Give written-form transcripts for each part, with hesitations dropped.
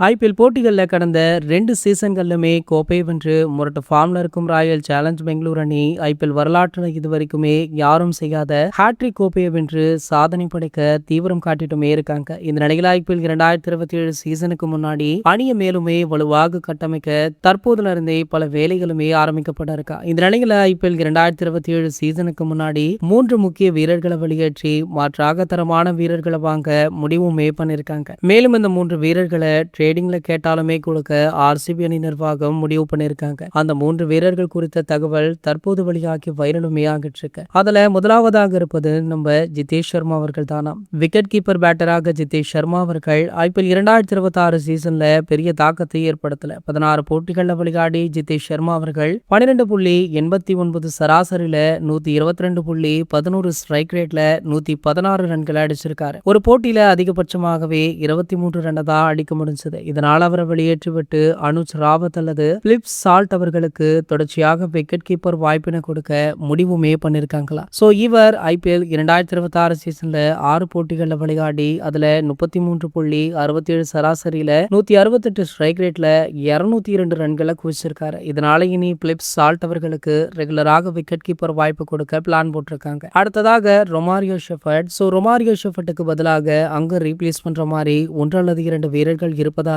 IPL போட்டிகளில் கடந்த 2 சீசன்களிலுமே கோப்பை வென்று முரட்டு ஃபார்ம்ல இருக்கும் ராயல் சேலஞ்ச் பெங்களூர் அணி ஐபிஎல் வரலாற்றில் இதுவரைக்குமே யாரும் செய்யாத ஹாட்ரிக் கோப்பையை வென்று சாதனை படைக்க தீவிரம் காட்டிட்டுமே இருக்காங்க. இந்த நிலையில் ஐபிஎல் 2027 சீசனுக்கு முன்னாடி அணியை மேலுமே வலுவாக கட்டமைக்க தற்போதுல இருந்தே பல வேலைகளுமே ஆரம்பிக்கப்பட இருக்கா. இந்த நிலையில் ஐபிஎல் 2027 சீசனுக்கு முன்னாடி 3 முக்கிய வீரர்களை வெளியேற்றி மாற்றாக தரமான வீரர்களை வாங்க முடிவுமே பண்ணிருக்காங்க. மேலும் இந்த 3 வீரர்களை ட்ரேடிங்ல கேட்டாலுமே கொடுக்க ஆர்சிபி அணி நிர்வாகம் முடிவு பண்ணிருக்காங்க. அந்த 3 வீரர்கள் குறித்த தகவல் தற்போது வெளியாகி வைரலுமே ஆகிட்டு இருக்கு. அதுல முதலாவதாக இருப்பது நம்ம ஜிதேஷ் சர்மா அவர்கள் தானா. விக்கெட் கீப்பர் பேட்டராக ஜிதேஷ் சர்மா அவர்கள் ஐபிஎல் 2026 சீசன்ல பெரிய தாக்கத்தை ஏற்படுத்தல. 16 போட்டிகள்ல விளையாடி ஜிதேஷ் சர்மா அவர்கள் 12.89 சராசரியில 122.11 ஸ்ட்ரைக் ரேட்ல 116 ரன்களை அடிச்சிருக்காரு. ஒரு போட்டியில அதிகபட்சமாகவே 23 ரன் தான் அடிக்க முடிஞ்சது. இதனால் அவரை வெளியேற்றிவிட்டு அனுஜ் ராவத் அல்லது பிலிப் சால்ட் அவர்களுக்கு தொடர்ச்சியாக விக்கெட் கீப்பர் வாய்ப்பினை கொடுக்க முடிவுமே பண்ணிருக்காங்களா. சோ இவர் ஐபிஎல் 2026 சீசன்ல 6 போட்டிகள்ல விளையாடி அதுல 33.67 சராசரியில 168 ஸ்ட்ரைக் ரேட்ல 202 ரன்களை குவிச்சிருக்காரு. இதனால இனி பிலிப் சால்ட் அவர்களுக்கு ரெகுலராக விக்கெட் கீப்பர் வாய்ப்பு கொடுக்க பிளான் போட்டிருக்காங்க. அடுத்ததாக ரொமாரியோ ஷெஃபர்ட். ரொமாரியோ ஷெஃபர்டுக்கு பதிலாக அங்க ரீப்ளேஸ் பண்ற மாதிரி 1 அல்லது 2 வீரர்கள் இருப்பதால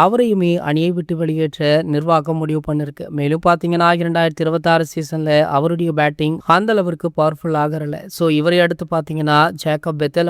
அவரையுமே அணியை விட்டு வெளியேற்ற நிர்வாகம் முடிவு பண்ணிருக்கு. மேலும் பாத்தீங்கன்னா 2026 சீசன்ல அவருடைய பேட்டிங் அந்த அளவிற்கு பவர்ஃபுல் ஆகல. சோ இவரை அடுத்து பாத்தீங்கன்னா ஜேக்கப் பெத்தல்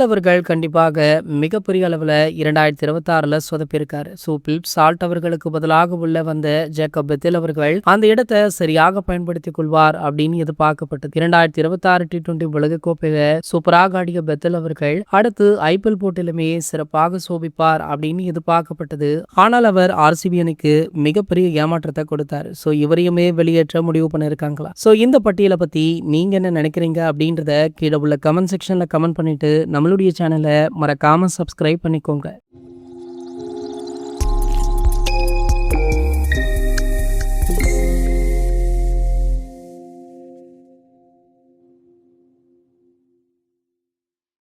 அவர்கள் கண்டிப்பாக மிகப்பெரிய அளவுல 2026ல சொதப்பிருக்காரு. சோ பிலிப் சால்ட் அவர்களுக்கு பதிலாக உள்ள வந்த ஜேக்கப் பெத்தல் அவர்கள் அந்த இடத்தை சரியாக பயன்படுத்திக் கொள்வார் அப்படின்னு எதிர்பார்க்கப்பட்டது. 2026 T20 உலகக்கோப்பையில சூப்பராக ஆடிய பெத்தல் அவர்கள் அடுத்து ஐபிஎல் போட்டியிலுமே சிறப்பாக சோபிப்பார் அப்படின்னு எதிர்பார்க்கப்பட்டது. ஆனால் அவர் ஆர்சிபி அணிக்கு மிகப்பெரிய ஏமாற்றத்தை கொடுத்தாரு. சோ இவரையுமே வெளியேற்ற முடிவு பண்ணிருக்காங்களா. சோ இந்த பட்டியலை பத்தி நீங்க என்ன நினைக்கிறீங்க அப்படின்றத கீழே உள்ள கமெண்ட் செக்ஷன்ல கமெண்ட் பண்ணிட்டு நம்மளுடைய சேனலை மறக்காம சப்ஸ்கிரைப் பண்ணிக்கோங்க.